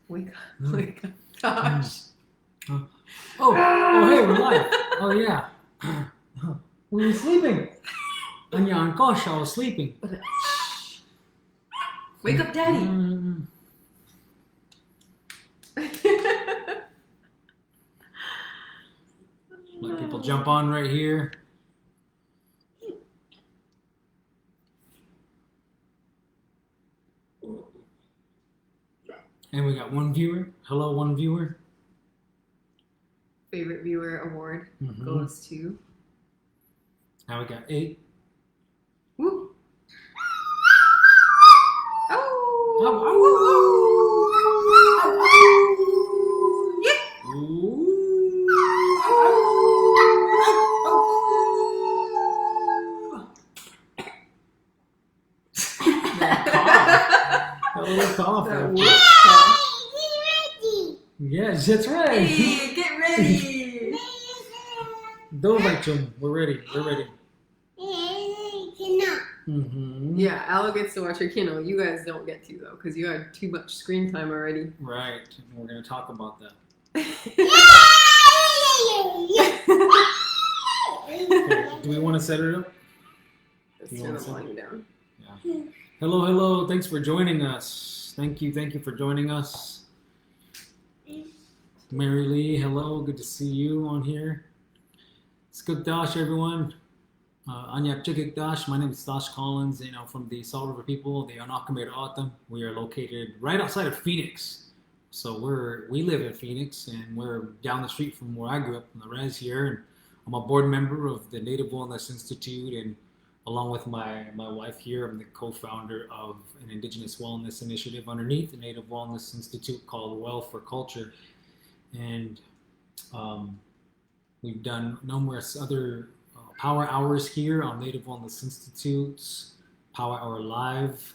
Wake up, Thosh. Oh, hey, we're live. Oh, yeah. We were sleeping. And yeah, gosh, I was sleeping. Wake up, Daddy. Let people jump on right here. And we got one viewer. Hello, one viewer. Favorite viewer award goes to. Now we got 8. Woo. Oh, yes, that's right. Hey, get ready. Don't like them. We're ready. We're ready. Yeah, Al gets to watch her kiddo. You guys don't get to, though, because you had too much screen time already. Right. We're going to talk about that. Okay. Do we want to set it up? Let's turn the volume down. Yeah. Hello. Thanks for joining us. Thank you for joining us. Mary Lee, hello. Good to see you on here. It's good, Thosh, everyone. Anya Chikik Thosh. My name is Thosh Collins, from the Salt River people, the Anakamir Autumn. We are located right outside of Phoenix. So we live in Phoenix, and we're down the street from where I grew up in the res here. And I'm a board member of the Native Wellness Institute, and along with my wife here, I'm the co-founder of an Indigenous wellness initiative underneath the Native Wellness Institute called Well for Culture. And we've done numerous other power hours here on Native Wellness Institute's Power Hour Live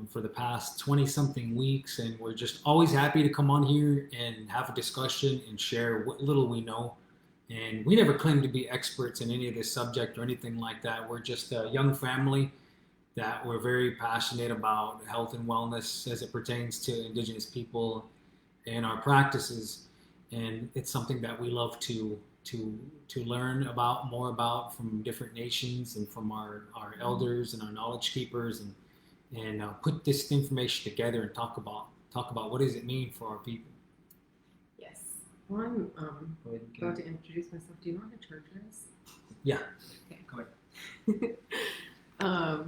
for the past 20-something weeks. And we're just always happy to come on here and have a discussion and share what little we know. And we never claim to be experts in any of this subject or anything like that. We're just a young family that we're very passionate about health and wellness as it pertains to Indigenous people and our practices. And it's something that we love to learn more about from different nations and from our elders and our knowledge keepers, and put this information together and talk about what does it mean for our people. Yes. Well, I'm about to introduce myself. Do you know how to charge this? Yeah. Okay. Go ahead.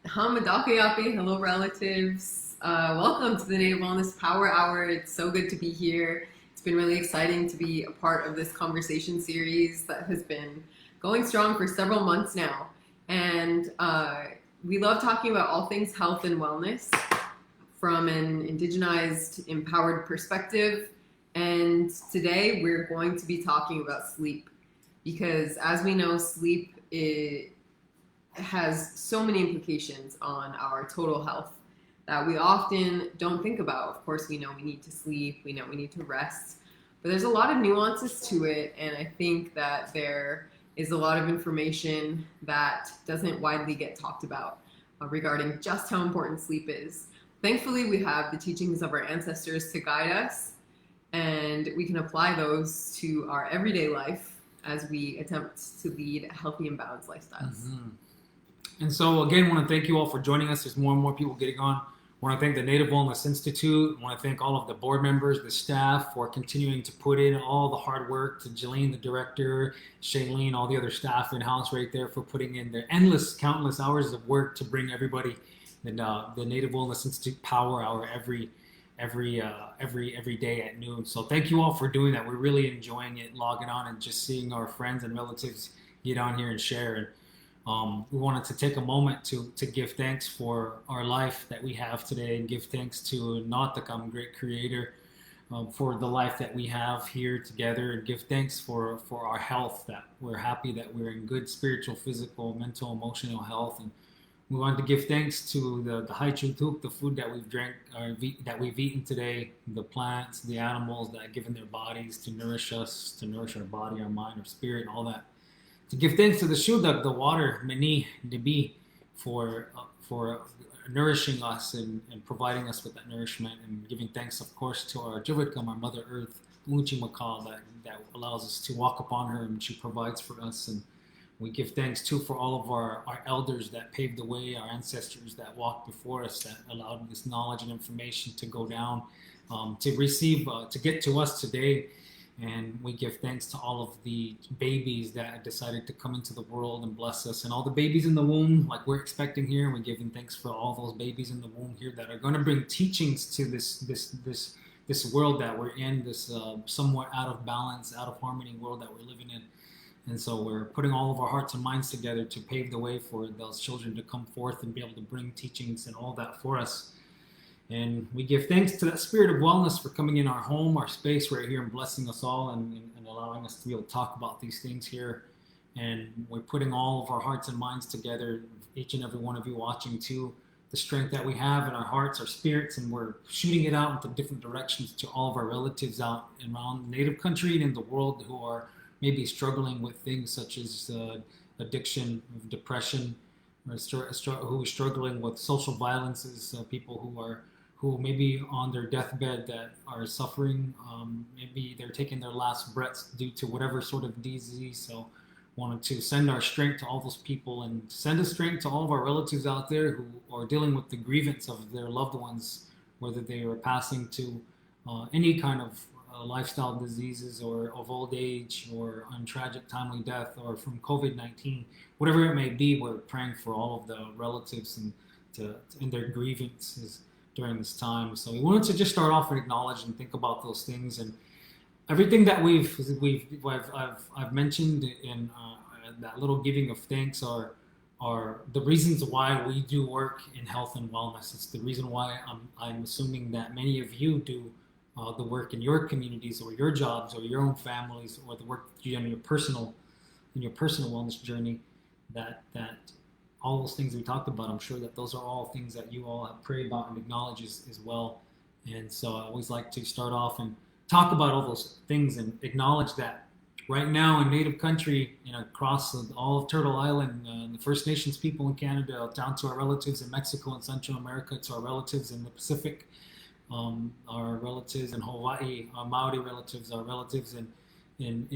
Hamadakayapi, hello relatives. Welcome to the Native Wellness Power Hour. It's so good to be here. It's been really exciting to be a part of this conversation series that has been going strong for several months now. And we love talking about all things health and wellness from an indigenized, empowered perspective. And today we're going to be talking about sleep, because as we know, sleep has so many implications on our total health that we often don't think about. Of course, we know we need to sleep, we know we need to rest, but there's a lot of nuances to it, and I think that there is a lot of information that doesn't widely get talked about regarding just how important sleep is. Thankfully, we have the teachings of our ancestors to guide us, and we can apply those to our everyday life as we attempt to lead healthy and balanced lifestyles. Mm-hmm. And so, again, I want to thank you all for joining us. There's more and more people getting on. I want to thank the Native Wellness Institute. I want to thank all of the board members, the staff, for continuing to put in all the hard work. To Jillian, the director, Shailene, all the other staff in-house right there for putting in their countless hours of work to bring everybody the Native Wellness Institute Power Hour every day at noon. So thank you all for doing that. We're really enjoying it, logging on and just seeing our friends and relatives get on here and share. And we wanted to take a moment to give thanks for our life that we have today, and give thanks to Nauticum, great creator, for the life that we have here together, and give thanks for our health, that we're happy that we're in good spiritual, physical, mental, emotional health. And we want to give thanks to the Haichutuk, the food that we've drank, that we've eaten today, the plants, the animals that have given their bodies to nourish us, to nourish our body, our mind, our spirit, and all that. To give thanks to the Shudak, the water, Meni, Debi, for nourishing us and providing us with that nourishment, and giving thanks, of course, to our Jivikam, our Mother Earth, Unchi Makal, that allows us to walk upon her, and she provides for us. And we give thanks too for all of our elders that paved the way, our ancestors that walked before us, that allowed this knowledge and information to go down, to receive, to get to us today. And we give thanks to all of the babies that decided to come into the world and bless us, and all the babies in the womb, like we're expecting here. And we're giving thanks for all those babies in the womb here that are going to bring teachings to this world that we're in, this somewhat out of balance, out of harmony world that we're living in. And so we're putting all of our hearts and minds together to pave the way for those children to come forth and be able to bring teachings and all that for us. And we give thanks to that spirit of wellness for coming in our home, our space right here, and blessing us all, and allowing us to be able to talk about these things here. And we're putting all of our hearts and minds together, each and every one of you watching too, the strength that we have in our hearts, our spirits, and we're shooting it out into different directions to all of our relatives out around the native country and in the world who are maybe struggling with things such as addiction, depression, or who are struggling with social violences, people who may be on their deathbed that are suffering. Maybe they're taking their last breaths due to whatever sort of disease. So wanted to send our strength to all those people, and send a strength to all of our relatives out there who are dealing with the grievance of their loved ones, whether they are passing to any kind of lifestyle diseases, or of old age, or untragic timely death, or from COVID-19, whatever it may be. We're praying for all of the relatives and in their grievances during this time. So we wanted to just start off and acknowledge and think about those things, and everything that I've mentioned in that little giving of thanks are the reasons why we do work in health and wellness. It's the reason why I'm assuming that many of you do the work in your communities, or your jobs, or your own families, or the work you do in your personal wellness journey. That all those things we talked about, I'm sure that those are all things that you all have prayed about and acknowledged as well. And so I always like to start off and talk about all those things and acknowledge that right now in Native country, across all of Turtle Island, the First Nations people in Canada, down to our relatives in Mexico and Central America, to our relatives in the Pacific, our relatives in Hawaii, our Maori relatives, our relatives in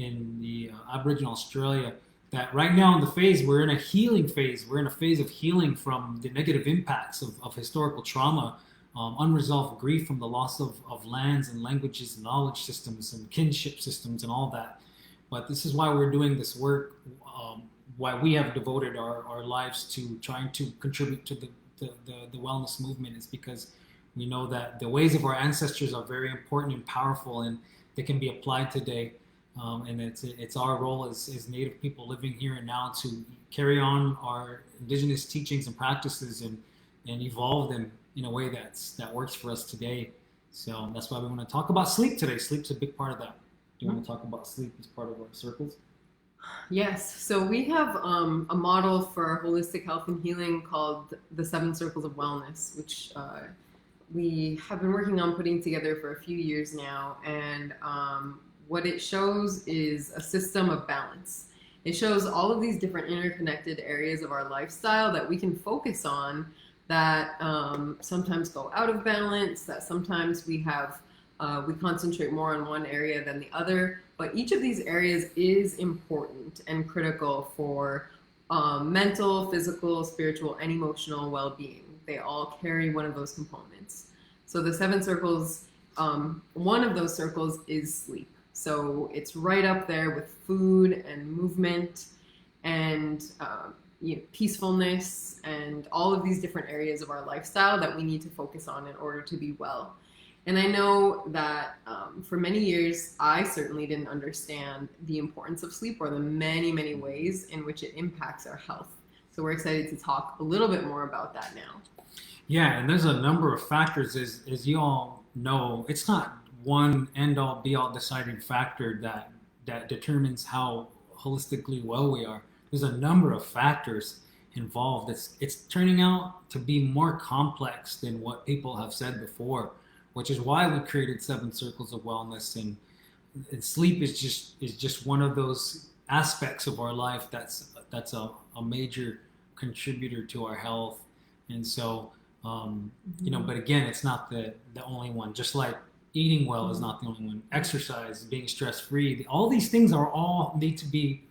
the Aboriginal Australia, that right now in the phase, we're in a healing phase. We're in a phase of healing from the negative impacts of historical trauma, unresolved grief from the loss of lands and languages and knowledge systems and kinship systems and all that. But this is why we're doing this work, why we have devoted our lives to trying to contribute to the wellness movement, is because we know that the ways of our ancestors are very important and powerful, and they can be applied today. And it's our role as Native people living here and now to carry on our indigenous teachings and practices and evolve them in a way that works for us today. So that's why we want to talk about sleep today. Sleep's a big part of that. Do you want to talk about sleep as part of our circles? Yes. So we have a model for holistic health and healing called the 7 Circles of Wellness, which we have been working on putting together for a few years now. And what it shows is a system of balance. It shows all of these different interconnected areas of our lifestyle that we can focus on, that sometimes go out of balance, that sometimes we concentrate more on one area than the other. But each of these areas is important and critical for mental, physical, spiritual, and emotional well-being. They all carry one of those components. So the 7 circles, one of those circles is sleep. So it's right up there with food and movement and peacefulness and all of these different areas of our lifestyle that we need to focus on in order to be well. And I know that for many years, I certainly didn't understand the importance of sleep, or the many, many ways in which it impacts our health. So we're excited to talk a little bit more about that now. Yeah, and there's a number of factors, as you all know. It's not one end-all, be-all deciding factor that determines how holistically well we are. There's a number of factors involved. It's turning out to be more complex than what people have said before, which is why we created 7 Circles of Wellness. And sleep is just one of those aspects of our life that's a major contributor to our health. And so But again, it's not the only one. Just like eating well is not the only one. Exercise, being stress free, all these things are all need to be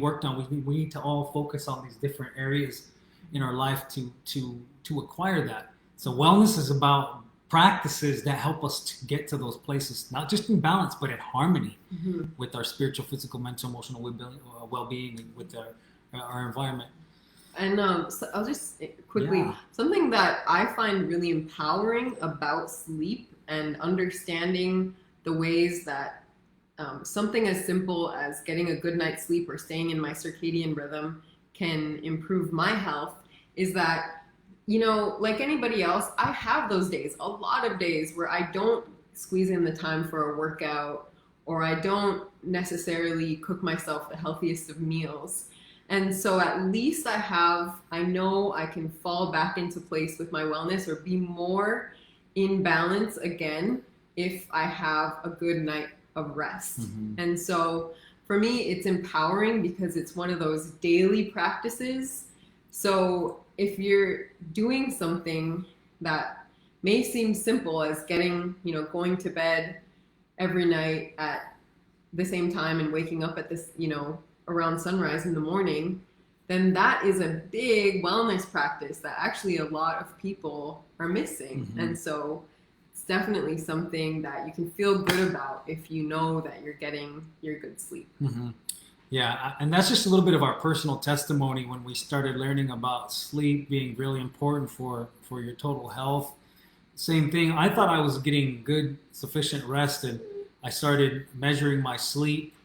worked on. We need to all focus on these different areas in our life to acquire that. So wellness is about practices that help us to get to those places, not just in balance, but in harmony with our spiritual, physical, mental, emotional well-being, and with our environment. And so I'll just quickly, something that I find really empowering about sleep and understanding the ways that something as simple as getting a good night's sleep or staying in my circadian rhythm can improve my health is that, like anybody else, I have those days, a lot of days where I don't squeeze in the time for a workout, or I don't necessarily cook myself the healthiest of meals. And so at least I know I can fall back into place with my wellness or be more in balance again if I have a good night of rest. And so for me, it's empowering because it's one of those daily practices. So if you're doing something that may seem simple as going to bed every night at the same time and waking up at this, around sunrise in the morning, then that is a big wellness practice that actually a lot of people are missing. And so it's definitely something that you can feel good about if you know that you're getting your good sleep. Yeah, and that's just a little bit of our personal testimony when we started learning about sleep being really important for your total health. Same thing, I thought I was getting good, sufficient rest, and I started measuring my sleep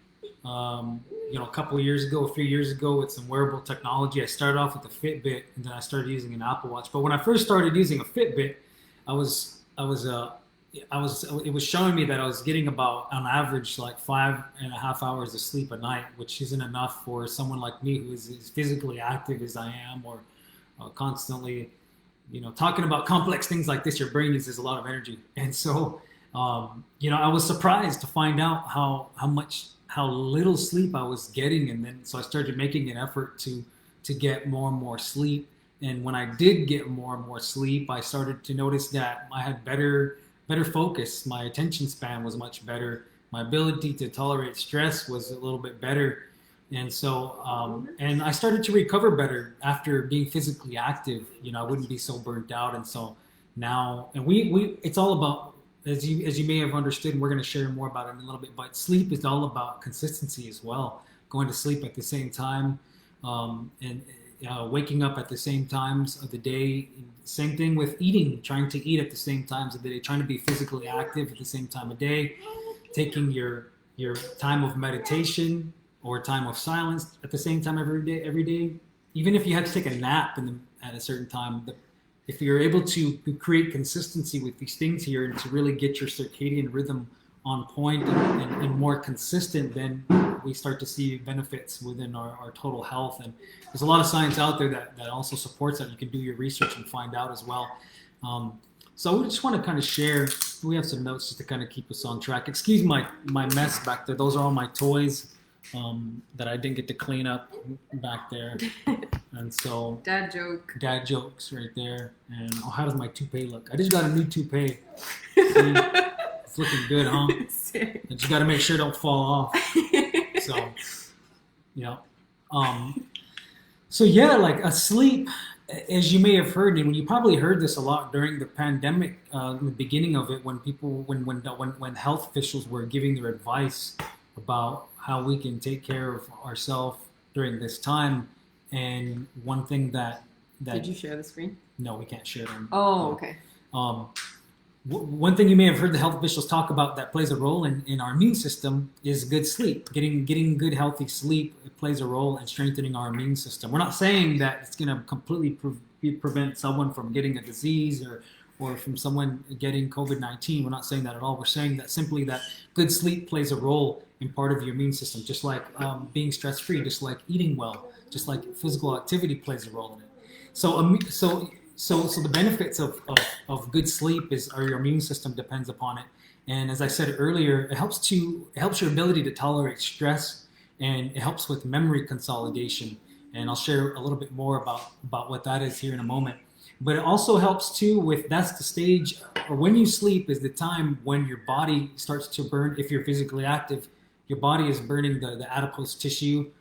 a couple of years ago, a few years ago, with some wearable technology. I started off with a Fitbit, and then I started using an Apple Watch. But when I first started using a Fitbit, it was showing me that I was getting about, on average, like 5.5 hours of sleep a night, which isn't enough for someone like me who is as physically active as I am, or constantly, talking about complex things like this. Your brain uses a lot of energy, and so, I was surprised to find out how little sleep I was getting, and then so I started making an effort to get more and more sleep. And when I did get more and more sleep, I started to notice that I had better focus. My attention span was much better. My ability to tolerate stress was a little bit better. And so, and I started to recover better after being physically active. I wouldn't be so burnt out. And so now, and it's all about, as you may have understood, and we're going to share more about it in a little bit, but sleep is all about consistency as well. Going to sleep at the same time, and waking up at the same times of the day. Same thing with eating, trying to eat at the same times of the day, trying to be physically active at the same time of day, taking your time of meditation or time of silence at the same time every day. Even if you have to take a nap at a certain time, if you're able to create consistency with these things here and to really get your circadian rhythm on point and more consistent, then we start to see benefits within our total health. And there's a lot of science out there that also supports that. You can do your research and find out as well. So we just want to kind of share. We have some notes just to kind of keep us on track. Excuse my mess back there. Those are all my toys that I didn't get to clean up back there. And so Dad jokes right there. And how does my toupee look? I just got a new toupee. See? It's looking good, huh? I just got to make sure it don't fall off. So, yeah. Like a sleep, as you may have heard, and you probably heard this a lot during the pandemic, in the beginning of it, when health officials were giving their advice about how we can take care of ourselves during this time. And one thing that Did you share the screen? No, we can't share them. Oh, okay. One thing you may have heard the health officials talk about that plays a role in our immune system is good sleep. Getting good, healthy sleep, it plays a role in strengthening our immune system. We're not saying that it's going to completely prevent someone from getting a disease or from someone getting COVID-19. We're not saying that at all. We're saying that simply that good sleep plays a role in part of your immune system, just like being stress-free, just like eating well, just like physical activity plays a role in it. So the benefits of good sleep are your immune system depends upon it. And as I said earlier, it helps your ability to tolerate stress, and it helps with memory consolidation. And I'll share a little bit more about what that is here in a moment. But it also helps too with, that's the stage, or when you sleep is the time when your body starts to burn. If you're physically active, your body is burning the adipose tissue.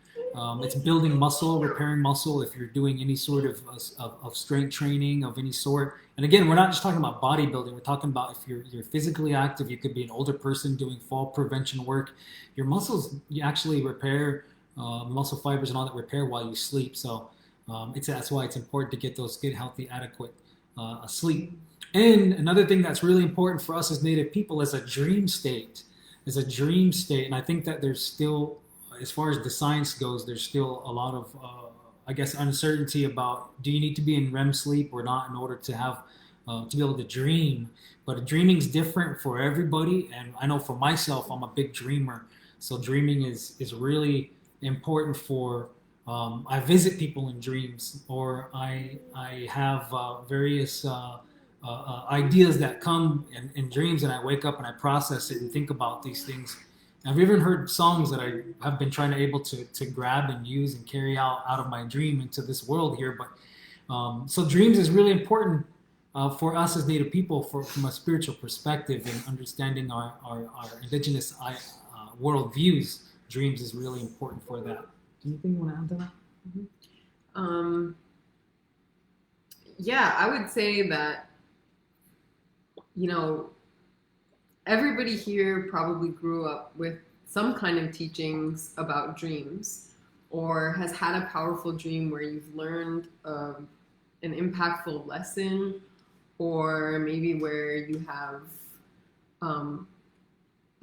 It's building muscle, repairing muscle. If you're doing any sort of strength training of any sort, and again, we're not just talking about bodybuilding. We're talking about if you're physically active, you could be an older person doing fall prevention work. Your muscles, you actually repair, muscle fibers and all that repair while you sleep. So that's why it's important to get those good, healthy, adequate sleep. And another thing that's really important for us as Native people is a dream state. Is a dream state, and I think that there's still, as far as the science goes, there's still a lot of, I guess, uncertainty about, do you need to be in REM sleep or not in order to have, to be able to dream. But dreaming is different for everybody, and I know for myself, I'm a big dreamer. So dreaming is really important for, I visit people in dreams, or I have various ideas that come in dreams, and I wake up and I process it and think about these things. I've even heard songs that I have been trying to able to grab and use and carry out of my dream into this world here. But so dreams is really important for us as Native people, from a spiritual perspective and understanding our indigenous world views. Dreams is really important for that. Anything you want to add to that? Mm-hmm. Yeah, I would say that, everybody here probably grew up with some kind of teachings about dreams, or has had a powerful dream where you've learned an impactful lesson, or maybe where you have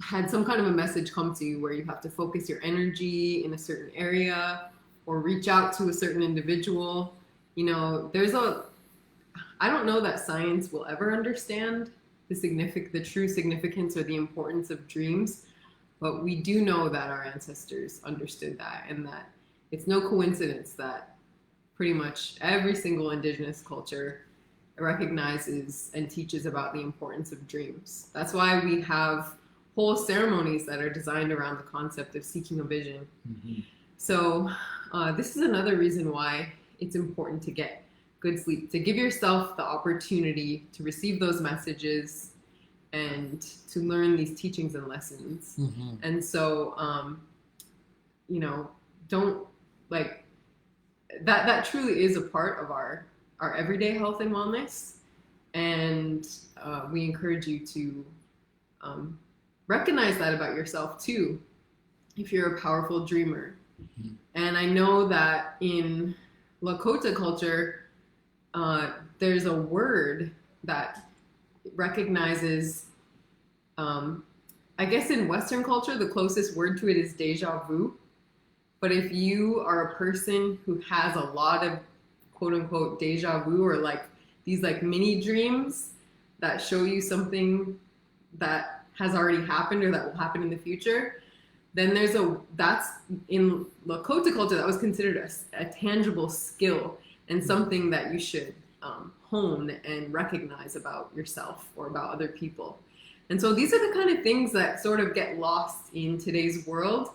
had some kind of a message come to you where you have to focus your energy in a certain area or reach out to a certain individual. I don't know that science will ever understand the true significance or the importance of dreams, but we do know that our ancestors understood that, and that it's no coincidence that pretty much every single indigenous culture recognizes and teaches about the importance of dreams. That's why we have whole ceremonies that are designed around the concept of seeking a vision. Mm-hmm. So this is another reason why it's important to get good sleep, to give yourself the opportunity to receive those messages and to learn these teachings and lessons. Mm-hmm. And so, don't that truly is a part of our everyday health and wellness. And we encourage you to recognize that about yourself too, if you're a powerful dreamer. Mm-hmm. And I know that in Lakota culture, there's a word that recognizes, I guess in Western culture, the closest word to it is deja vu. But if you are a person who has a lot of quote unquote deja vu, or these mini dreams that show you something that has already happened or that will happen in the future, then that's in Lakota culture, that was considered a tangible skill and something that you should hone and recognize about yourself or about other people. And so these are the kind of things that sort of get lost in today's world,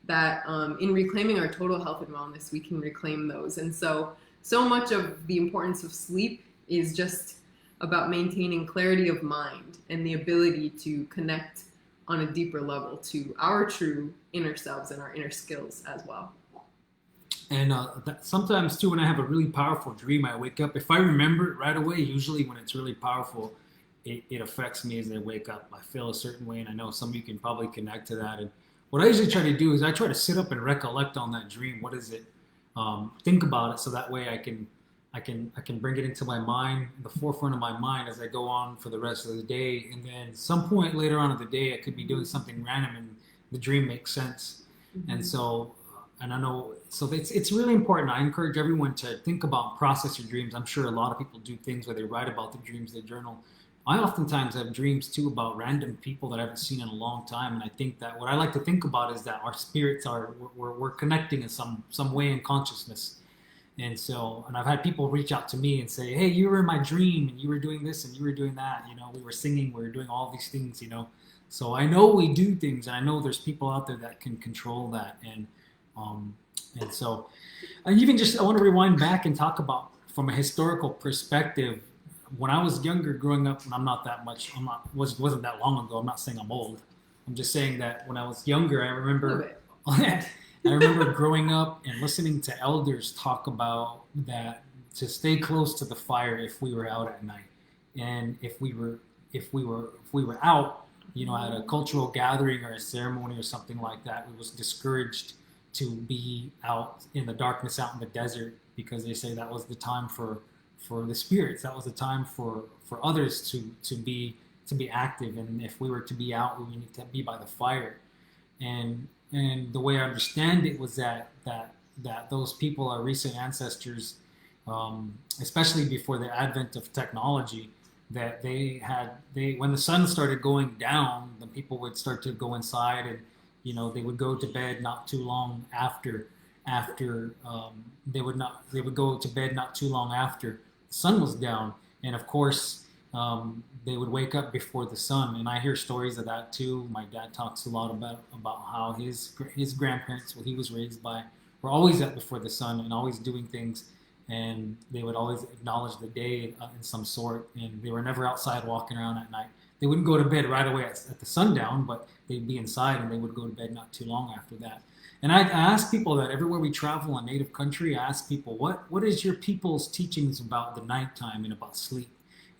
that in reclaiming our total health and wellness, we can reclaim those. And so much of the importance of sleep is just about maintaining clarity of mind and the ability to connect on a deeper level to our true inner selves and our inner skills as well. And sometimes too, when I have a really powerful dream, I wake up. If I remember it right away, usually when it's really powerful, it affects me as I wake up. I feel a certain way, and I know some of you can probably connect to that. And what I usually try to do is I try to sit up and recollect on that dream. What is it? Think about it, so that way I can bring it into my mind, the forefront of my mind, as I go on for the rest of the day. And then some point later on in the day, I could be doing something random, and the dream makes sense. Mm-hmm. And so. And I know, so it's really important. I encourage everyone to think about, process your dreams. I'm sure a lot of people do things where they write about their dreams, they journal. I oftentimes have dreams too about random people that I haven't seen in a long time. And I think that what I like to think about is that our spirits we're connecting in some way in consciousness. And so, and I've had people reach out to me and say, hey, you were in my dream and you were doing this and you were doing that. We were singing, we were doing all these things, So I know we do things, and I know there's people out there that can control that. And so, and even just, I want to rewind back and talk about from a historical perspective, when I was younger, growing up, and I'm not that much, wasn't that long ago. I'm not saying I'm old. I'm just saying that when I was younger, I remember, I remember growing up and listening to elders talk about that to stay close to the fire if we were out at night, and if we were out, at a cultural gathering or a ceremony or something like that, it was discouraged to be out in the darkness, out in the desert, because they say that was the time for the spirits. That was the time for others to be active, and if we were to be out, we need to be by the fire. And the way I understand it was that those people, our recent ancestors, especially before the advent of technology, that when the sun started going down, the people would start to go inside, and they would go to bed not too long after they would go to bed not too long after the sun was down, and of course they would wake up before the sun. And I hear stories of that too. My dad talks a lot about how his grandparents, who he was raised by, were always up before the sun and always doing things, and they would always acknowledge the day in some sort, and they were never outside walking around at night. They wouldn't go to bed right away at the sundown, but they'd be inside, and they would go to bed not too long after that. And I ask people that everywhere we travel in native country, I ask people, what is your people's teachings about the nighttime and about sleep?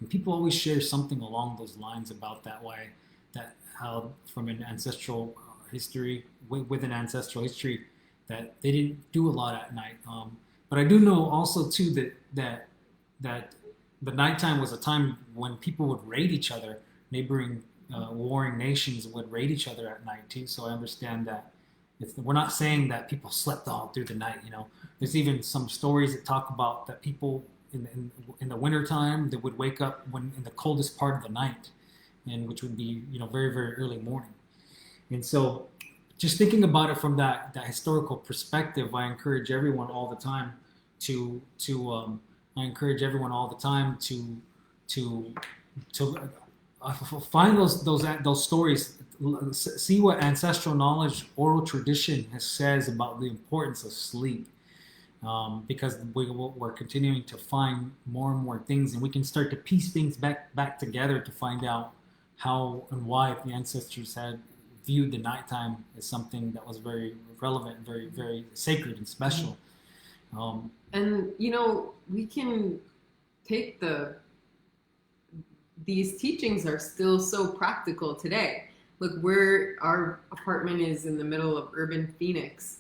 And people always share something along those lines about that way, that how from an ancestral history, with an ancestral history, that they didn't do a lot at night. But I do know also too that the nighttime was a time when people would raid each other. Neighboring warring nations would raid each other at night too. So I understand that we're not saying that people slept all through the night. There's even some stories that talk about that people in the wintertime, they would wake up when in the coldest part of the night, and which would be very, very early morning. And so just thinking about it from that historical perspective, I encourage everyone all the time to find those stories, see what ancestral knowledge, oral tradition says about the importance of sleep, because we're continuing to find more and more things, and we can start to piece things back together to find out how and why the ancestors had viewed the nighttime as something that was very relevant, very, very sacred and special. And we can take these teachings are still so practical today. Look, our apartment is in the middle of urban Phoenix,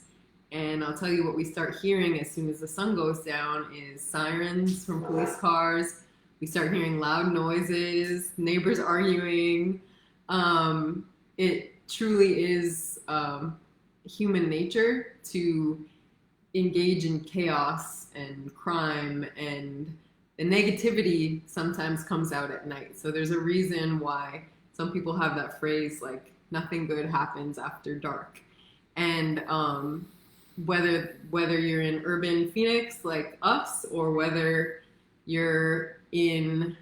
and I'll tell you what we start hearing as soon as the sun goes down is sirens from police cars. We start hearing loud noises, neighbors arguing. It truly is human nature to engage in chaos and crime, and the negativity sometimes comes out at night. So there's a reason why some people have that phrase like nothing good happens after dark. And whether you're in urban Phoenix like us, or whether you're in,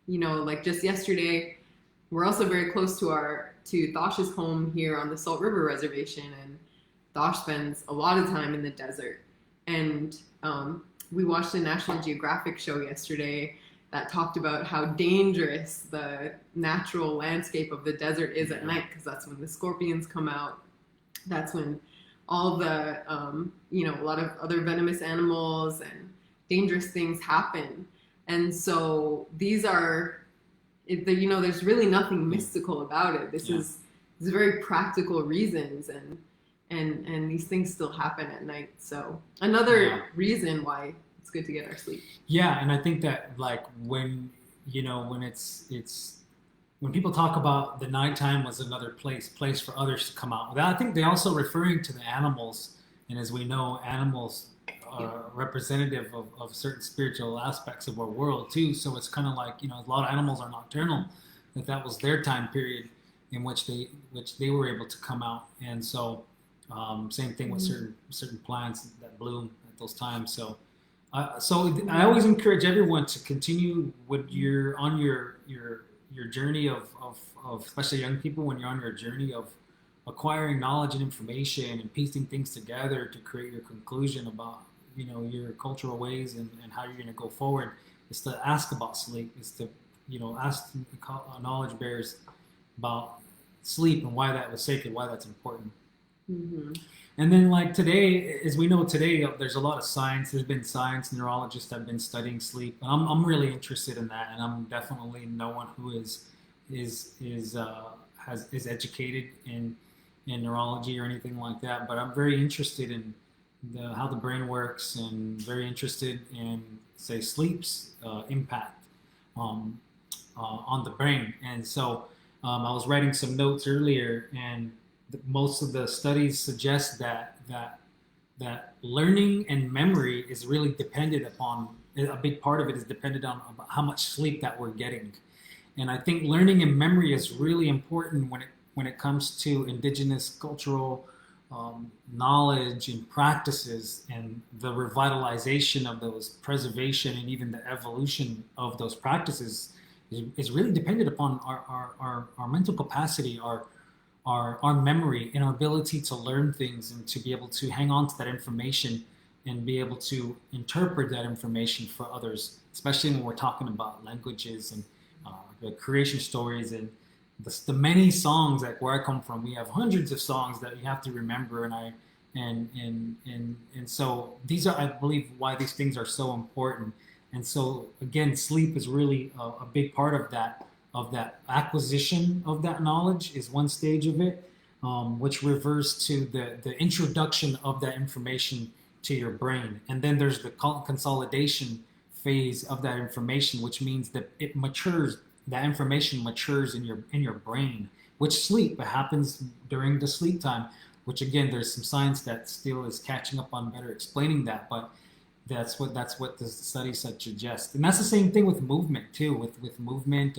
like just yesterday, we're also very close to Thosh's home here on the Salt River Reservation, and Thosh spends a lot of time in the desert. And we watched a National Geographic show yesterday that talked about how dangerous the natural landscape of the desert is at night, because that's when the scorpions come out. That's when all the, a lot of other venomous animals and dangerous things happen. And so these are, there's really nothing mystical about it. This is very practical reasons, and these things still happen at night. So another reason why it's good to get our sleep. Yeah, and I think that like when when people talk about the nighttime was another place for others to come out. I think they're also referring to the animals, and as we know, animals are representative of certain spiritual aspects of our world too. So it's kind of like, a lot of animals are nocturnal, that was their time period in which they were able to come out. And so same thing with certain plants that bloom at those times. So I always encourage everyone to continue with your journey of especially young people, when you're on your journey of acquiring knowledge and information and piecing things together to create your conclusion about your cultural ways and how you're going to go forward is to ask about sleep, is to ask knowledge bearers about sleep and why that was sacred, why that's important. Mm-hmm. And then, like today, as we know today, there's a lot of science. There's been science neurologists have been studying sleep. And I'm really interested in that, and I'm definitely no one who is educated in neurology or anything like that. But I'm very interested in how the brain works, and very interested in, say, sleep's impact on the brain. And so I was writing some notes earlier, and most of the studies suggest that learning and memory is really dependent upon, a big part of it is dependent on how much sleep that we're getting. And I think learning and memory is really important when it comes to indigenous cultural knowledge and practices, and the revitalization of those, preservation, and even the evolution of those practices is really dependent upon our mental capacity, our memory, and our ability to learn things and to be able to hang on to that information and be able to interpret that information for others, especially when we're talking about languages and the creation stories and the many songs. Like where I come from, we have hundreds of songs that you have to remember, and so these are, I believe, why these things are so important. And so again, sleep is really a big part of that acquisition of that knowledge is one stage of it, which refers to the introduction of that information to your brain. And then there's the consolidation phase of that information, which means that it matures, that information matures in your brain, which sleep happens during the sleep time, which again, there's some science that still is catching up on better explaining that, but that's what the studies suggest. And that's the same thing with movement too, with movement,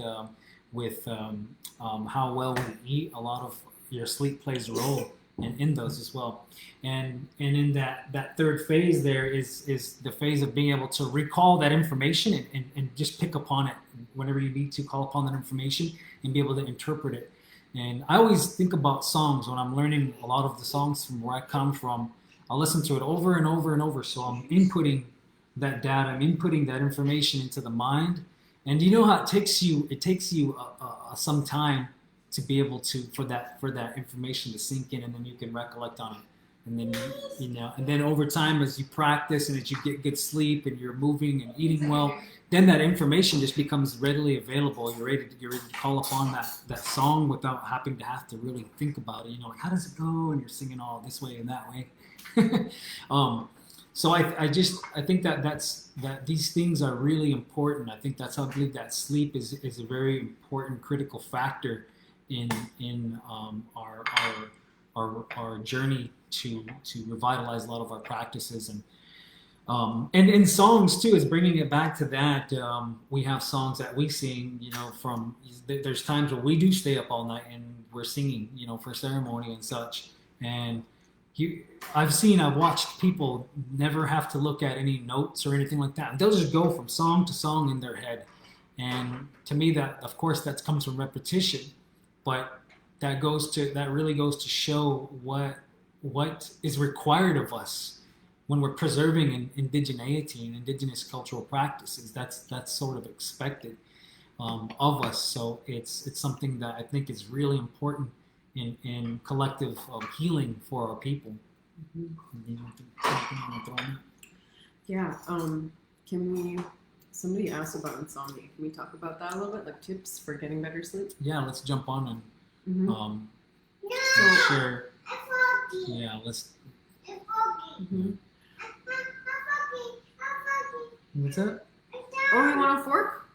with how well we eat. A lot of your sleep plays a role in those as well. And in that third phase there is the phase of being able to recall that information and just pick upon it whenever you need to, call upon that information and be able to interpret it. And I always think about songs when I'm learning a lot of the songs from where I come from. I'll listen to it over and over and over. So I'm inputting that data, I'm inputting that information into the mind. And you know how it takes you some time to be able to, for that information to sink in, and then you can recollect on it. And then, and then over time, as you practice and as you get good sleep and you're moving and eating well, then that information just becomes readily available. You're ready to call upon that song without having to really think about it. Like, how does it go? And you're singing all this way and that way. So I think that these things are really important. I think that's how I believe that sleep is a very important, critical factor in our journey to revitalize a lot of our practices. And in songs too, is bringing it back to that. We have songs that we sing, from, there's times where we do stay up all night and we're singing, for ceremony and such. And I've watched people never have to look at any notes or anything like that. They'll just go from song to song in their head. And to me, that, of course, that comes from repetition, but that really goes to show what is required of us when we're preserving indigeneity and indigenous cultural practices. That's sort of expected of us. So it's something that I think is really important in collective healing for our people. Mm-hmm. Yeah. Somebody asked about insomnia. Can we talk about that a little bit, like tips for getting better sleep? Yeah, let's jump on and share. Yeah, let's. Mm-hmm. What's that? Oh, you want a fork?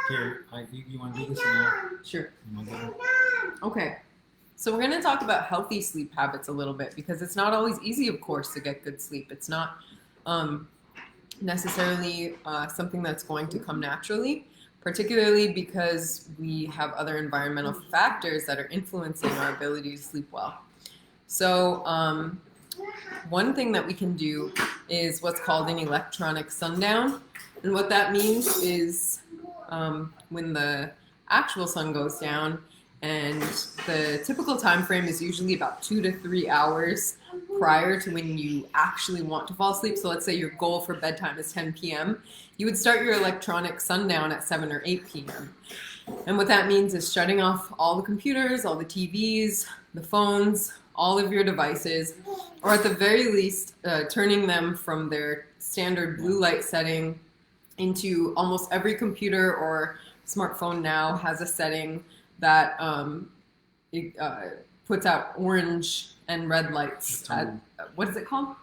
Here, you want to do this or not? Sure. Okay. So we're going to talk about healthy sleep habits a little bit, because it's not always easy, of course, to get good sleep. It's not necessarily something that's going to come naturally, particularly because we have other environmental factors that are influencing our ability to sleep well. So one thing that we can do is what's called an electronic sundown. And what that means is when the actual sun goes down, And the typical time frame is usually about 2 to 3 hours prior to when you actually want to fall asleep. So let's say your goal for bedtime is 10 p.m. You would start your electronic sundown at 7 or 8 p.m. And what that means is shutting off all the computers, all the TVs, the phones, all of your devices, or at the very least, turning them from their standard blue light setting into almost every computer or smartphone now has a setting that puts out orange and red lights. What is it called?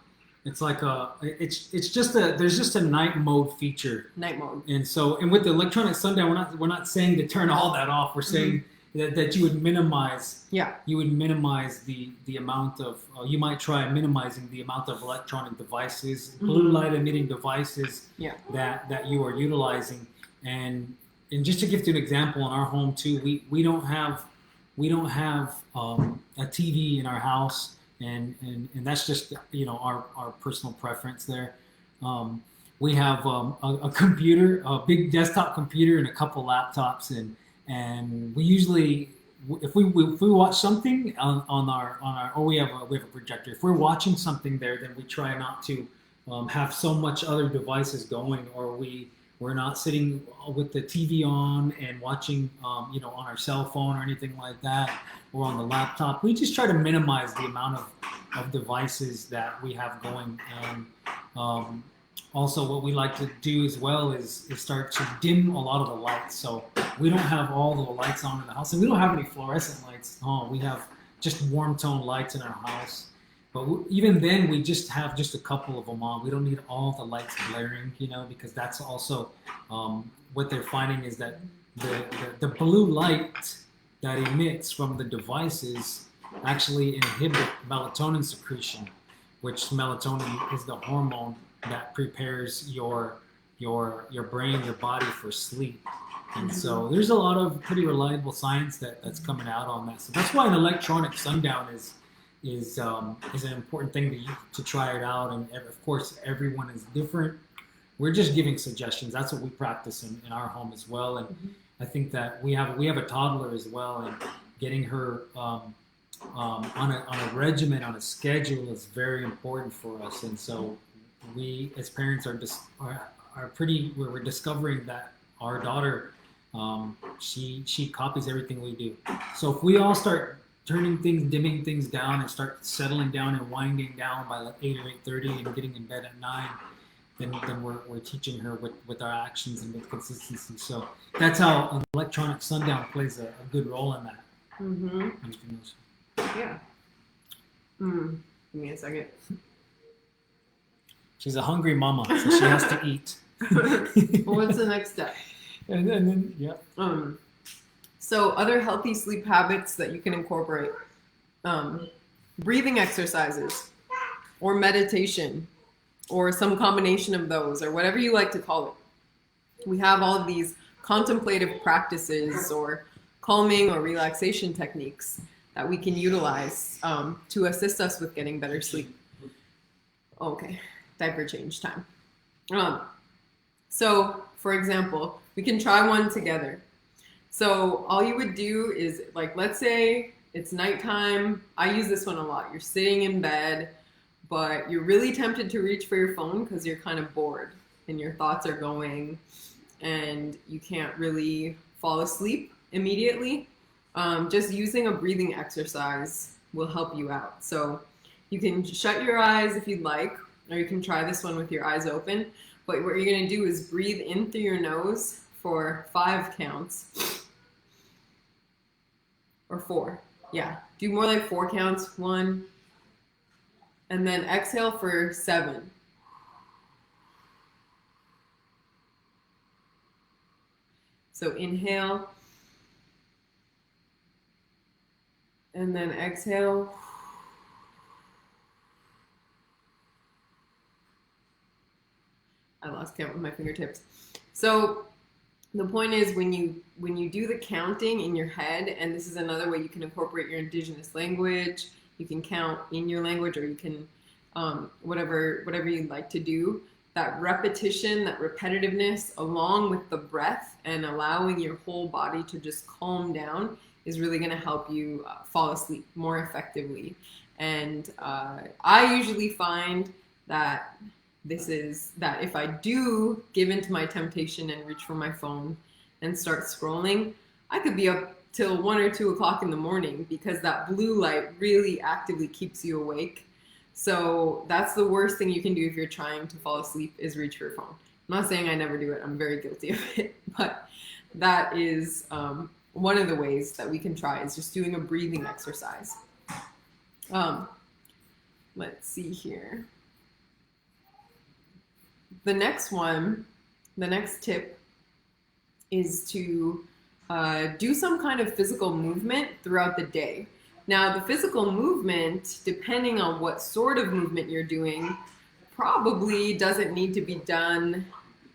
It's like there's just a night mode feature. Night mode. And with the electronic sundown, we're not saying to turn all that off. We're saying that you would minimize. Yeah. You would minimize the amount of. You might try minimizing the amount of electronic devices, blue light emitting devices. Yeah. That you are utilizing, and just to give you an example, in our home too, we don't have a TV in our house. And that's just our personal preference there. We have a computer, a big desktop computer, and a couple laptops, and we usually if we watch something on our or we have a projector. If we're watching something there, then we try not to have so much other devices going, or we're not sitting with the TV on and watching on our cell phone or anything like that, or on the laptop. We just try to minimize the amount of devices that we have going. And also what we like to do as well is start to dim a lot of the lights. So we don't have all the lights on in the house, and we don't have any fluorescent lights. We have just warm tone lights in our house. But even then, we just have just a couple of them on. We don't need all the lights blaring, because that's also what they're finding is that the blue light that emits from the devices actually inhibit melatonin secretion, which melatonin is the hormone that prepares your brain, your body for sleep. And so there's a lot of pretty reliable science that's coming out on that. So that's why an electronic sundown is an important thing to try it out. And of course, everyone is different. We're just giving suggestions. That's what we practice in our home as well. And I think that we have a toddler as well, and getting her on a regimen, on a schedule is very important for us. And so we as parents we're discovering that our daughter, she copies everything we do. So if we all start dimming things down, and start settling down and winding down by like 8 or 8:30 and getting in bed at 9, then we're teaching her with our actions and with consistency. So that's how an electronic sundown plays a good role in that. Yeah. Give me a second. She's a hungry mama, so she has to eat. Well, what's the next step? And then yeah. So other healthy sleep habits that you can incorporate, breathing exercises or meditation or some combination of those, or whatever you like to call it. We have all of these contemplative practices or calming or relaxation techniques that we can utilize to assist us with getting better sleep. Okay, diaper change time. So for example, we can try one together. So all you would do is, like, let's say it's nighttime. I use this one a lot. You're sitting in bed, but you're really tempted to reach for your phone because you're kind of bored and your thoughts are going and you can't really fall asleep immediately. Just using a breathing exercise will help you out. So you can shut your eyes if you'd like, or you can try this one with your eyes open. But what you're going to do is breathe in through your nose for 5 counts. Or 4. Yeah. Do more like 4 counts. 1. And then exhale for 7. So inhale. And then exhale. I lost count with my fingertips. So the point is, when you do the counting in your head, and this is another way you can incorporate your indigenous language, you can count in your language, or you can whatever you'd like to do. That repetition, that repetitiveness, along with the breath and allowing your whole body to just calm down, is really going to help you fall asleep more effectively. And I usually find that that if I do give into my temptation and reach for my phone and start scrolling, I could be up till 1 or 2 o'clock in the morning because that blue light really actively keeps you awake. So that's the worst thing you can do if you're trying to fall asleep is reach for your phone. I'm not saying I never do it. I'm very guilty of it. But that is one of the ways that we can try is just doing a breathing exercise. Let's see here. The next tip is to do some kind of physical movement throughout the day. Now, the physical movement, depending on what sort of movement you're doing, probably doesn't need to be done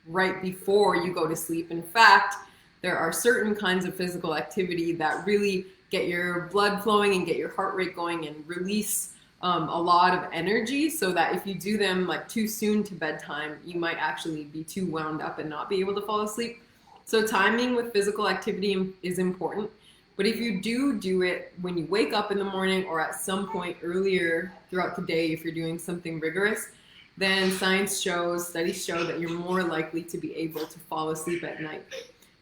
right before you go to sleep. In fact, there are certain kinds of physical activity that really get your blood flowing and get your heart rate going and release a lot of energy, so that if you do them like too soon to bedtime, you might actually be too wound up and not be able to fall asleep. So timing with physical activity is important. But if you do it when you wake up in the morning or at some point earlier throughout the day, if you're doing something rigorous, then studies show that you're more likely to be able to fall asleep at night.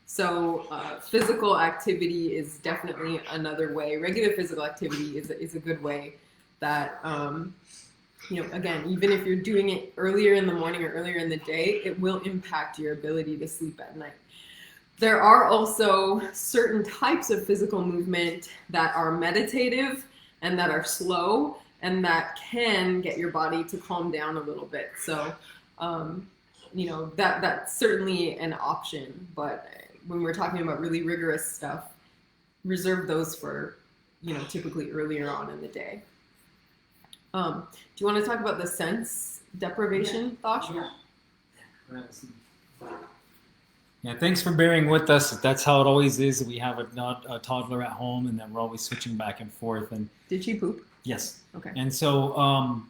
So physical activity is definitely another way. Regular physical activity is a good way that, again, even if you're doing it earlier in the morning or earlier in the day, it will impact your ability to sleep at night. There are also certain types of physical movement that are meditative and that are slow and that can get your body to calm down a little bit. So, that's certainly an option. But when we're talking about really rigorous stuff, reserve those for, typically earlier on in the day. Do you want to talk about the sense deprivation, Thosh? Yeah, thanks for bearing with us. That's how it always is. We have a toddler at home, and then we're always switching back and forth. And did she poop? Yes. Okay. And so,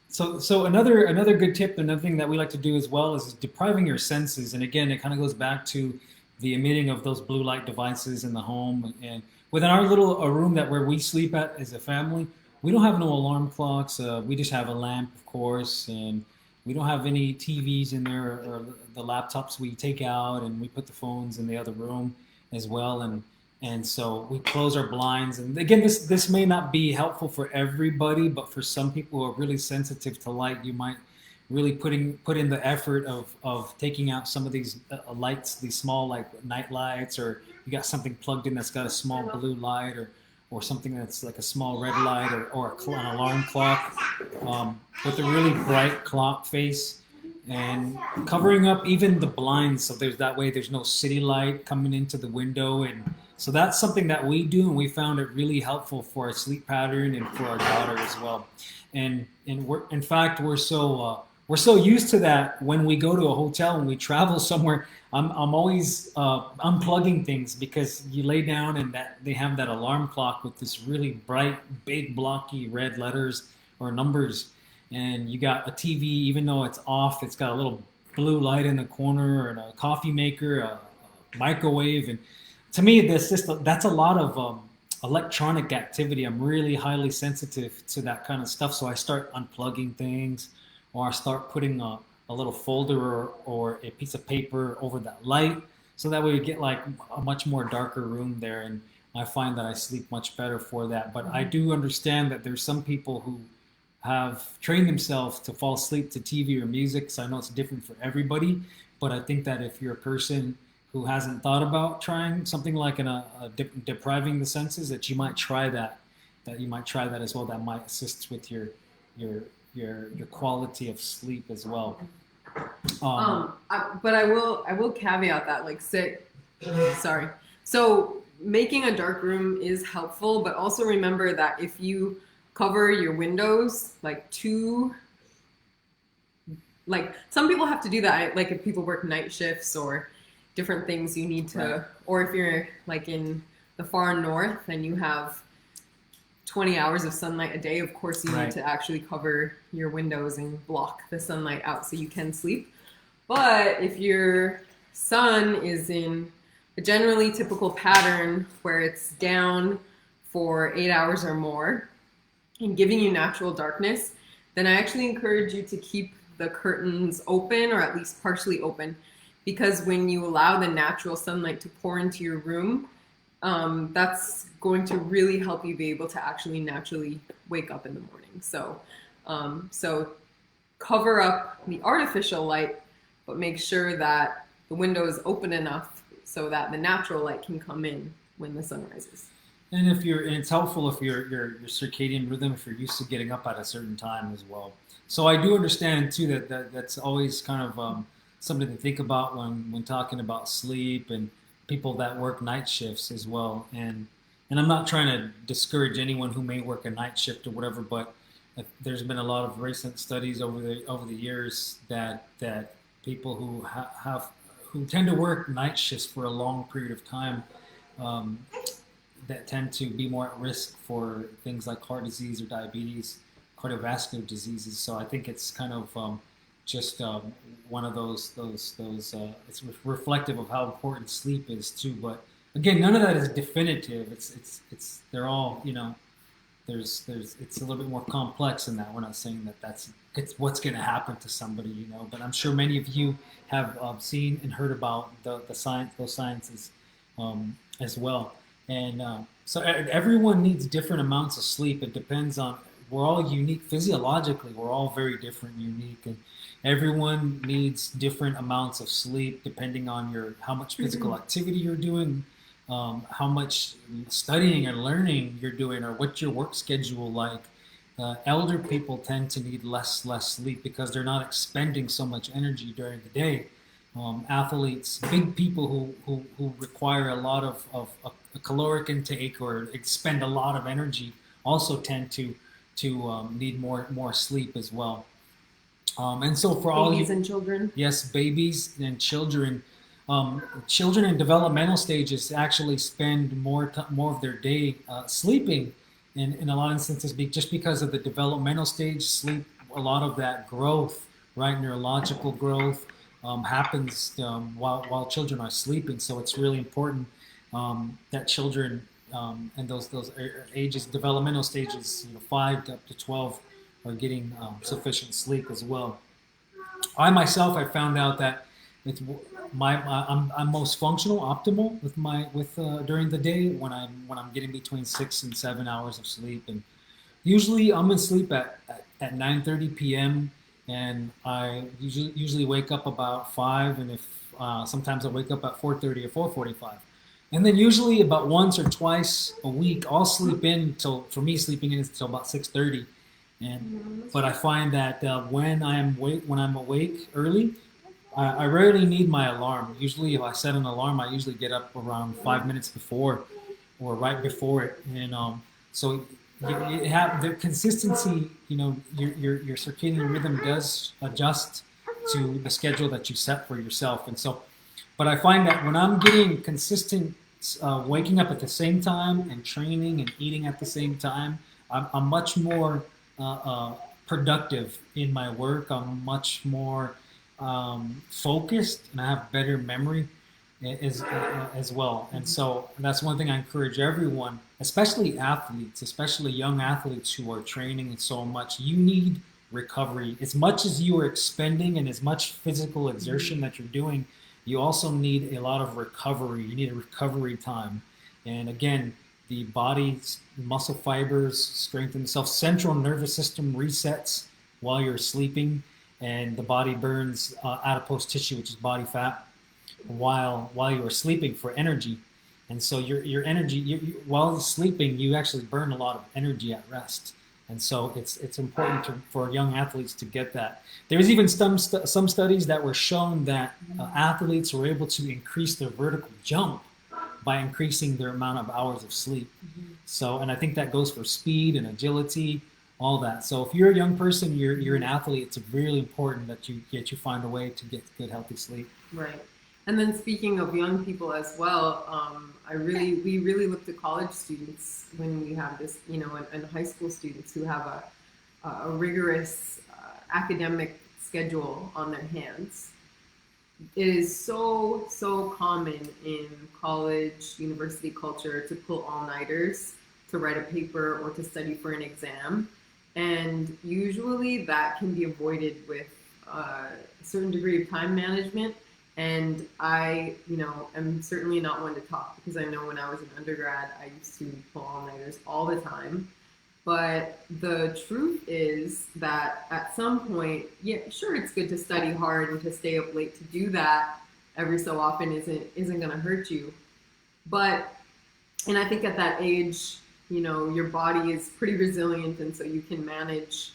so another good tip, another thing that we like to do as well is depriving your senses. And again, it kind of goes back to the emitting of those blue light devices in the home. And within our little room where we sleep at as a family, we don't have no alarm clocks. We just have a lamp, of course, and we don't have any TVs in there or the laptops we take out, and we put the phones in the other room as well. And so we close our blinds. And again, this may not be helpful for everybody, but for some people who are really sensitive to light, you might really put in the effort of taking out some of these lights, these small like night lights, or you got something plugged in that's got a small blue light, or something that's like a small red light, or an alarm clock with a really bright clock face, and covering up even the blinds so there's no city light coming into the window. And so that's something that we do, and we found it really helpful for our sleep pattern and for our daughter as well. And we're so used to that when we go to a hotel and we travel somewhere. I'm always unplugging things, because you lay down and they have that alarm clock with this really bright, big, blocky red letters or numbers, and you got a TV, even though it's off, it's got a little blue light in the corner, and a coffee maker, a microwave, and to me, that's a lot of electronic activity. I'm really highly sensitive to that kind of stuff, so I start unplugging things, or I start putting a little folder or a piece of paper over that light, so that way we get like a much more darker room there, and I find that I sleep much better for that. But I do understand that there's some people who have trained themselves to fall asleep to TV or music, so I know it's different for everybody, but I think that if you're a person who hasn't thought about trying something like depriving the senses, that you might try that as well. That might assist with your quality of sleep as well. But I will caveat that, sorry. So making a dark room is helpful, but also remember that if you cover your windows some people have to do that. Like if people work night shifts or different things, you need to, right. Or if you're like in the far north and you have 20 hours of sunlight a day, of course you right. need to actually cover your windows and block the sunlight out so you can sleep. But if your son is in a generally typical pattern where it's down for 8 hours or more and giving you natural darkness, then I actually encourage you to keep the curtains open or at least partially open, because when you allow the natural sunlight to pour into your room, that's going to really help you be able to actually naturally wake up in the morning. So cover up the artificial light, but make sure that the window is open enough so that the natural light can come in when the sun rises. And it's helpful if your circadian rhythm, if you're used to getting up at a certain time as well. So I do understand too that's always kind of something to think about when talking about sleep and people that work night shifts as well. And I'm not trying to discourage anyone who may work a night shift or whatever, but there's been a lot of recent studies over the years that people who tend to work night shifts for a long period of time, that tend to be more at risk for things like heart disease or diabetes, cardiovascular diseases. So I think it's kind of just one of those. It's reflective of how important sleep is too. But again, none of that is definitive. It's they're all, you know. There's it's a little bit more complex than that. We're not saying that it's what's going to happen to somebody, you know. But I'm sure many of you have seen and heard about the science, those sciences as well. And so everyone needs different amounts of sleep. It depends on, we're all unique physiologically. We're all very different, unique, and everyone needs different amounts of sleep depending on how much physical activity you're doing, how much studying and learning you're doing, or what's your work schedule like. Elder people tend to need less sleep because they're not expending so much energy during the day. Athletes, big people who require a lot of a caloric intake or expend a lot of energy also tend to need more sleep as well. And so for all babies and children, yes, babies and children. Children in developmental stages actually spend more of their day sleeping, in a lot of instances, just because of the developmental stage. Sleep, a lot of that growth, right, neurological growth, happens while children are sleeping. So it's really important that children and those ages, developmental stages, 5 to up to 12, are getting sufficient sleep as well. I myself, I found out that I'm most functional, optimal with during the day when I'm getting between 6 and 7 hours of sleep, and usually I'm in sleep at 9:30 p.m. and I usually wake up about 5, and if sometimes I wake up at 4:30 or 4:45, and then usually about once or twice a week I'll sleep in till, for me, sleeping in is till about 6:30, but I find that when I'm awake early, I rarely need my alarm. Usually, if I set an alarm, I usually get up around 5 minutes before, or right before it. And so you have the consistency. Your circadian rhythm does adjust to the schedule that you set for yourself. And so, but I find that when I'm getting consistent, waking up at the same time and training and eating at the same time, I'm much more productive in my work. I'm much more focused, and I have better memory as well. And so that's one thing I encourage everyone, especially athletes, especially young athletes who are training and so much. You need recovery. As much as you are expending and as much physical exertion that you're doing, you also need a lot of recovery. You need a recovery time. And again, the body's muscle fibers strengthen themselves. Central nervous system resets while you're sleeping, and the body burns adipose tissue, which is body fat, while you are sleeping for energy. And so your energy, while sleeping, you actually burn a lot of energy at rest. And so it's important for young athletes to get that. There's even some studies that were shown that athletes were able to increase their vertical jump by increasing their amount of hours of sleep. So, and I think that goes for speed and agility, all that. So if you're a young person, you're an athlete, it's really important that you find a way to get good, healthy sleep. Right. And then speaking of young people as well, we really look to college students when we have this, and high school students who have a rigorous academic schedule on their hands. it is so common in college, university culture to pull all-nighters to write a paper or to study for an exam. And usually that can be avoided with a certain degree of time management. And I, am certainly not one to talk because I know when I was an undergrad, I used to pull all-nighters all the time. But the truth is that at some point, yeah, sure, it's good to study hard and to stay up late. To do that every so often isn't going to hurt you. But and I think at that age, your body is pretty resilient, and so you can manage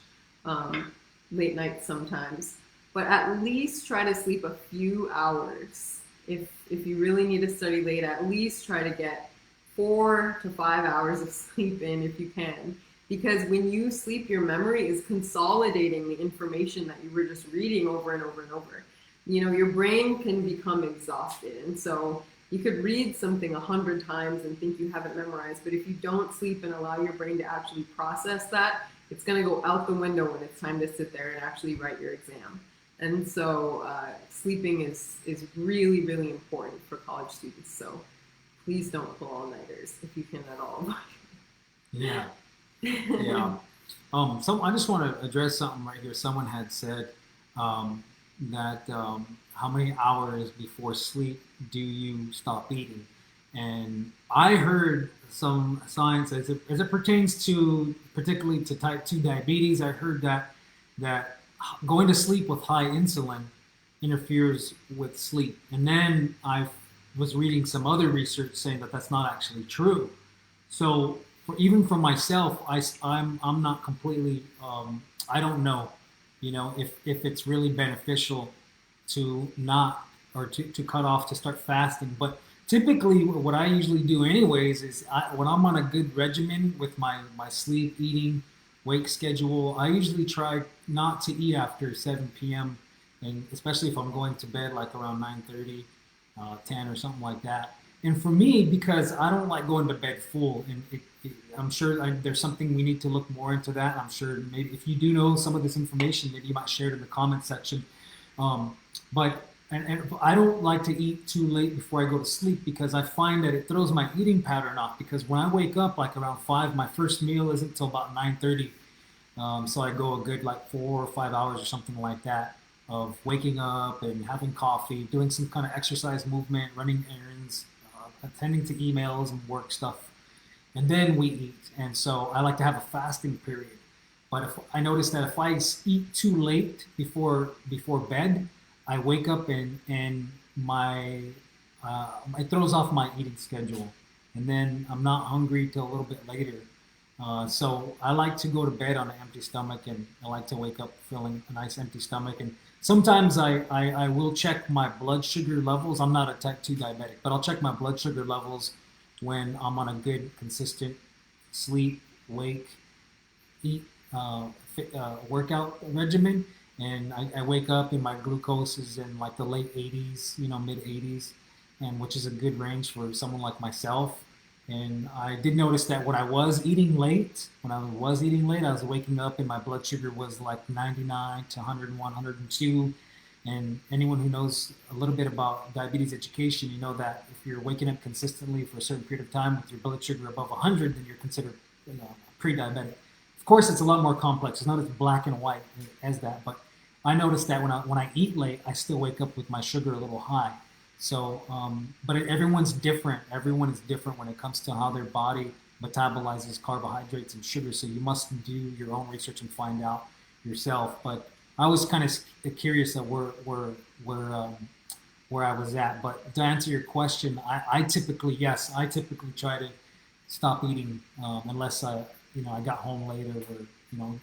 late nights sometimes. But at least try to sleep a few hours. If you really need to study late, at least try to get 4 to 5 hours of sleep in if you can. Because when you sleep, your memory is consolidating the information that you were just reading over and over and over. Your brain can become exhausted. And so you could read something 100 times and think you haven't memorized, but if you don't sleep and allow your brain to actually process that, it's going to go out the window when it's time to sit there and actually write your exam. And so sleeping is really, really important for college students. So please don't pull all-nighters if you can at all. Yeah. Yeah. So I just want to address something right here. Someone had said that how many hours before sleep do you stop eating? And I heard some science as it pertains to particularly to type 2 diabetes. I heard that going to sleep with high insulin interferes with sleep. And then I was reading some other research saying that that's not actually true. So even for myself, I'm not completely. I don't know, if it's really beneficial to not or to cut off to start fasting. But typically, what I usually do, anyways, is when I'm on a good regimen with my sleep, eating, wake schedule, I usually try not to eat after 7 p.m. and especially if I'm going to bed like around 9:30, 10 or something like that. And for me, because I don't like going to bed full, and I'm sure there's something we need to look more into that. I'm sure maybe if you do know some of this information, maybe you might share it in the comment section. But I don't like to eat too late before I go to sleep because I find that it throws my eating pattern off. Because when I wake up like around 5, my first meal isn't until about 9:30. So I go a good like 4 or 5 hours or something like that of waking up and having coffee, doing some kind of exercise movement, running errands, attending to emails and work stuff, and then we eat. And so I like to have a fasting period. But if I notice that if I eat too late before bed, I wake up and my it throws off my eating schedule, and then I'm not hungry till a little bit later. So I like to go to bed on an empty stomach, and I like to wake up feeling a nice empty stomach. And sometimes I will check my blood sugar levels. I'm not a type 2 diabetic, but I'll check my blood sugar levels when I'm on a good, consistent sleep, wake, eat, workout regimen. And I wake up and my glucose is in like the late 80s, mid 80s, and which is a good range for someone like myself. And I did notice that when I was eating late, I was waking up and my blood sugar was like 99 to 101, 102. And anyone who knows a little bit about diabetes education, you know that if you're waking up consistently for a certain period of time with your blood sugar above 100, then you're considered pre-diabetic. Of course, it's a lot more complex. It's not as black and white as that. But I noticed that when I eat late, I still wake up with my sugar a little high. So, but everyone's different. Everyone is different when it comes to how their body metabolizes carbohydrates and sugar. So you must do your own research and find out yourself. But I was kind of curious at where I was at. But to answer your question, I typically try to stop eating unless I got home later or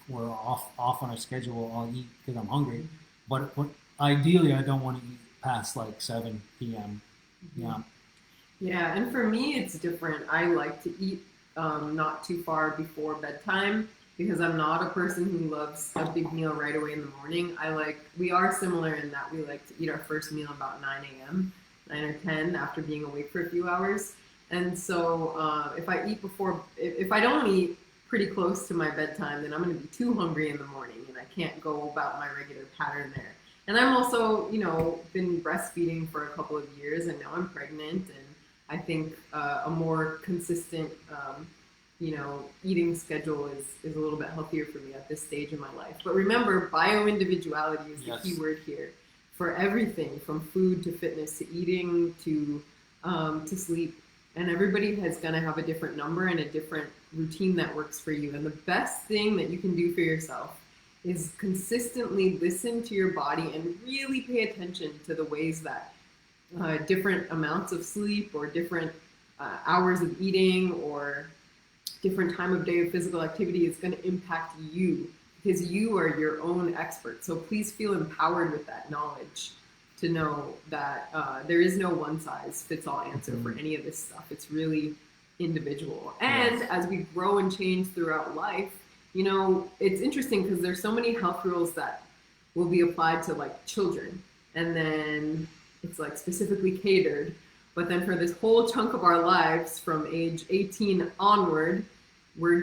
we're off on our schedule. I'll eat because I'm hungry. But ideally, I don't want to eat past like 7 p.m. Yeah. Yeah, and for me, it's different. I like to eat not too far before bedtime because I'm not a person who loves a big meal right away in the morning. We are similar in that we like to eat our first meal about 9 a.m., 9 or 10 after being awake for a few hours. And so if I don't eat pretty close to my bedtime, then I'm going to be too hungry in the morning and I can't go about my regular pattern there. And I'm also, been breastfeeding for a couple of years, and now I'm pregnant, and I think a more consistent, eating schedule is a little bit healthier for me at this stage in my life. But remember, bio-individuality is the key word here for everything from food to fitness to eating to sleep. And everybody is going to have a different number and a different routine that works for you. And the best thing that you can do for yourself is consistently listen to your body and really pay attention to the ways that different amounts of sleep or different hours of eating or different time of day of physical activity is going to impact you, because you are your own expert. So please feel empowered with that knowledge to know that there is no one size fits all answer for any of this stuff. It's really individual. And as we grow and change throughout life, it's interesting because there's so many health rules that will be applied to like children, and then it's like specifically catered. But then for this whole chunk of our lives from age 18 onward, we're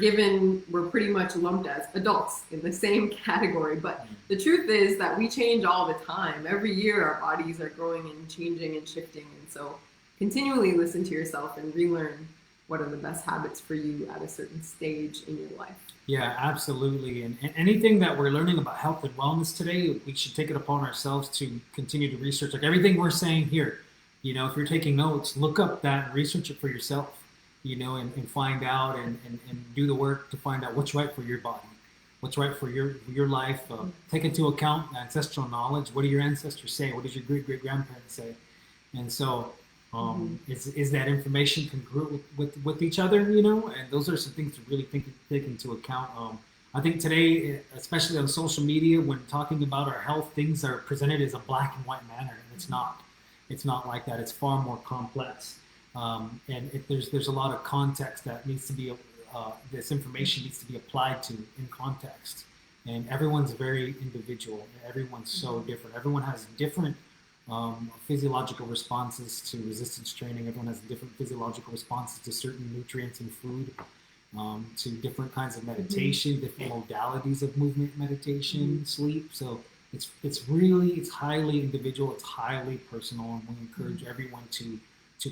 pretty much lumped as adults in the same category. But the truth is that we change all the time. Every year our bodies are growing and changing and shifting. And so continually listen to yourself and relearn what are the best habits for you at a certain stage in your life. Yeah, absolutely. And anything that we're learning about health and wellness today, we should take it upon ourselves to continue to research. Like everything we're saying here, if you're taking notes, look up that and research it for yourself, and find out and do the work to find out what's right for your body, what's right for your life. Take into account ancestral knowledge. What do your ancestors say? What does your great-great-grandparents say? And so is that information congruent with each other, and those are some things to really take into account. I think today, especially on social media, when talking about our health, things are presented as a black and white manner, and it's not like that. It's far more complex, and there's a lot of context that needs to be this information needs to be applied to in context, and everyone's very individual. Everyone's so different. Everyone has different physiological responses to resistance training. Everyone has different physiological responses to certain nutrients in food, to different kinds of meditation, different modalities of movement, meditation, sleep. So it's highly individual, it's highly personal, and we encourage everyone to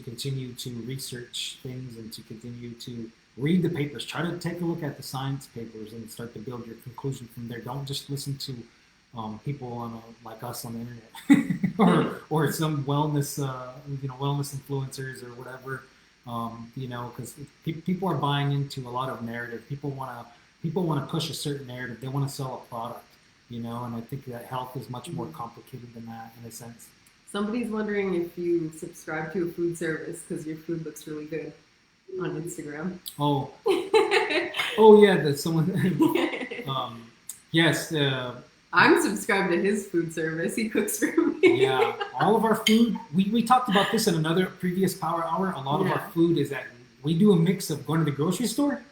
continue to research things and to continue to read the papers. Try to take a look at the science papers and start to build your conclusion from there. Don't just listen to people like us on the internet or some wellness influencers or whatever, because people are buying into a lot of narrative. People want to push a certain narrative. They want to sell a product, and I think that health is much more complicated than that in a sense. Somebody's wondering if you subscribe to a food service because your food looks really good on Instagram. Oh yeah, that's someone. Yes. I'm subscribed to his food service. He cooks for me. Yeah, all of our food, we talked about this in another previous Power Hour. A lot of our food is that we do a mix of going to the grocery store,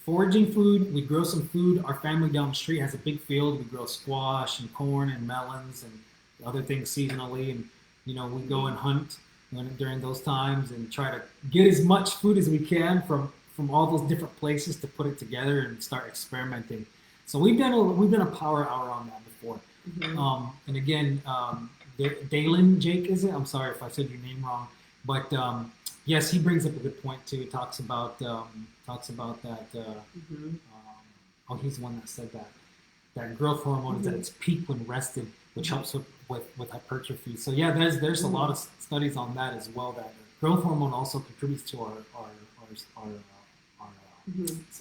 foraging food, we grow some food. Our family down the street has a big field. We grow squash and corn and melons and other things seasonally. And, we go and hunt during those times and try to get as much food as we can from all those different places to put it together and start experimenting. So we've done a Power Hour on that before. And again, Dalen Jake, is it? I'm sorry if I said your name wrong, but yes, he brings up a good point too. He talks about that. He's the one that said that growth hormone is at its peak when rested, which helps with hypertrophy. So yeah, there's a lot of studies on that as well. That growth hormone also contributes to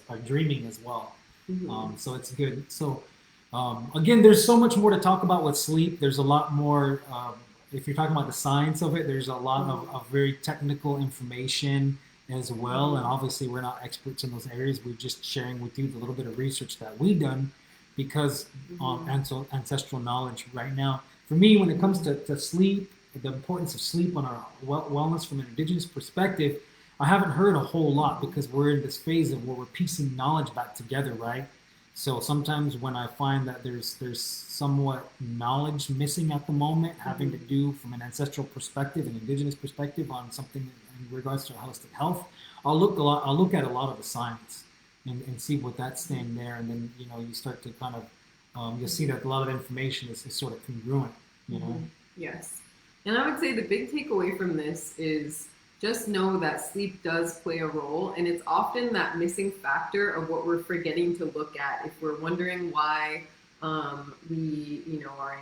our dreaming as well. So it's good. So again, there's so much more to talk about with sleep. There's a lot more. If you're talking about the science of it, there's a lot of very technical information as well. And obviously, we're not experts in those areas. We're just sharing with you the little bit of research that we've done because ancestral knowledge right now. For me, when it comes to sleep, the importance of sleep on our wellness from an indigenous perspective, I haven't heard a whole lot because we're in this phase of where we're piecing knowledge back together, right? So sometimes when I find that there's somewhat knowledge missing at the moment, having to do from an ancestral perspective, an indigenous perspective on something in regards to holistic health, I'll look at a lot of the science and see what that's saying there, and then you start to kind of you'll see that a lot of information is sort of congruent. you know? Yes. And I would say the big takeaway from this is just know that sleep does play a role, and it's often that missing factor of what we're forgetting to look at. If we're wondering why our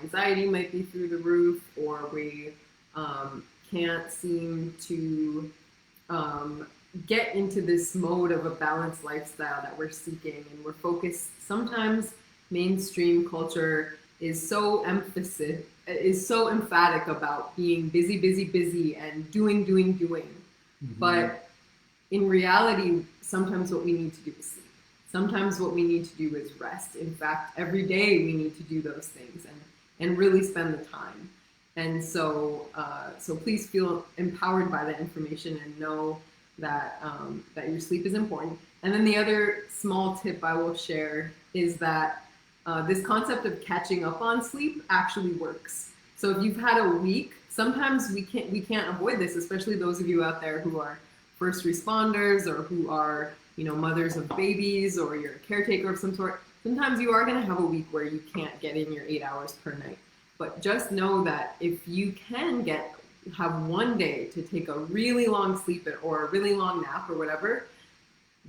anxiety might be through the roof, or we can't seem to get into this mode of a balanced lifestyle that we're seeking, and we're focused. Sometimes mainstream culture is so emphatic about being busy, and doing. Mm-hmm. But in reality, sometimes what we need to do is sleep. Sometimes what we need to do is rest. In fact, every day we need to do those things and really spend the time. And so please feel empowered by that information and know that your sleep is important. And then the other small tip I will share is that this concept of catching up on sleep actually works. So if you've had a week, sometimes we can't avoid this, especially those of you out there who are first responders or who are mothers of babies, or you're a caretaker of some sort. Sometimes you are going to have a week where you can't get in your 8 hours per night. But just know that if you can have one day to take a really long sleep or a really long nap or whatever,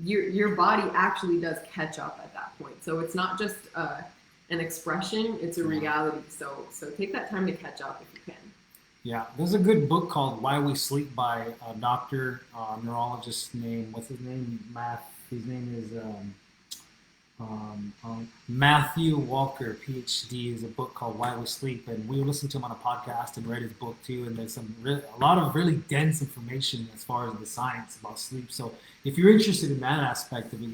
your body actually does catch up at that point. So it's not just an expression, it's a reality. So take that time to catch up if you can. Yeah, there's a good book called Why We Sleep by a doctor, neurologist named, what's his name? His name is Matthew Walker, PhD. Is a book called Why We Sleep, and we listened to him on a podcast and read his book too. And there's a lot of really dense information as far as the science about sleep. So if you're interested in that aspect of it,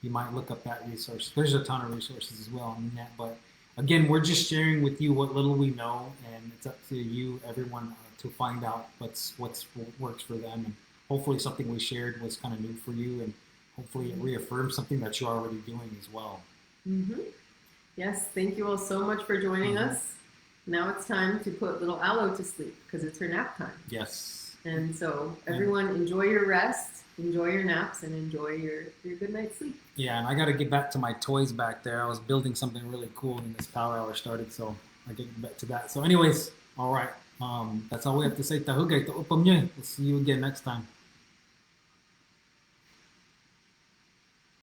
you might look up that resource. There's a ton of resources as well on the net, but again, we're just sharing with you what little we know, and it's up to you, everyone, to find out what works for them. And hopefully something we shared was kind of new for you, and hopefully it reaffirms something that you're already doing as well. Mm-hmm. Yes, thank you all so much for joining us. Now it's time to put little Aloe to sleep because it's her nap time. Yes. And so everyone, enjoy your rest, enjoy your naps, and enjoy your good night's sleep. Yeah, and I got to get back to my toys back there. I was building something really cool when this power hour started, so I get back to that. So anyways, all right. That's all we have to say. We'll see you again next time.